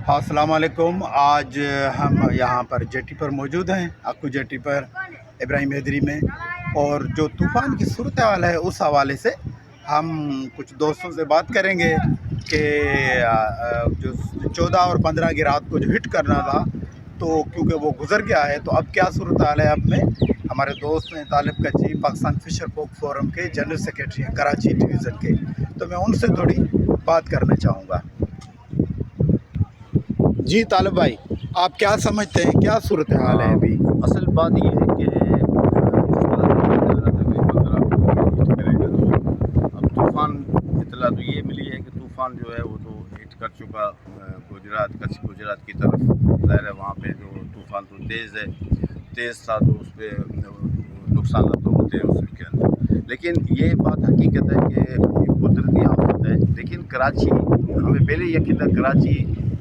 हाँ, अस्सलाम वालेकुम। आज हम यहाँ पर जेटी पर मौजूद हैं, अक्कू जेटी पर इब्राहिम हैदरी में, और जो तूफ़ान की सूरत हाल है उस हवाले से हम कुछ दोस्तों से बात करेंगे कि जो 14 और 15 की रात को जो हिट करना था, तो क्योंकि वो गुज़र गया है, तो अब क्या सूरत हाल है। अब में हमारे दोस्त हैं तालिब कच्ची, पाकिस्तान फिशर फोक फोरम के जनरल सेक्रेटरी हैं कराची डिवीज़न के, तो मैं उनसे थोड़ी बात करना चाहूँगा। जी तालिब भाई, आप क्या समझते हैं, क्या सूरत हाल है अभी? असल बात ये है कि जिस तरह से मैंने कहा था कि 15 को हिट करेगा, तो अब तूफ़ान इतला तो ये मिली है कि तूफ़ान जो है वो तो हिट कर चुका गुजरात, कच्छ गुजरात की तरफ। ज़ाहिर है वहाँ पे जो तूफ़ान तो तेज़ था, तो उस पर नुकसान तो होते हैं उसके अंदर। लेकिन ये बात हकीकत है कि ये कुदरती आफत है। लेकिन कराची, हमें पहले यकीन था कराची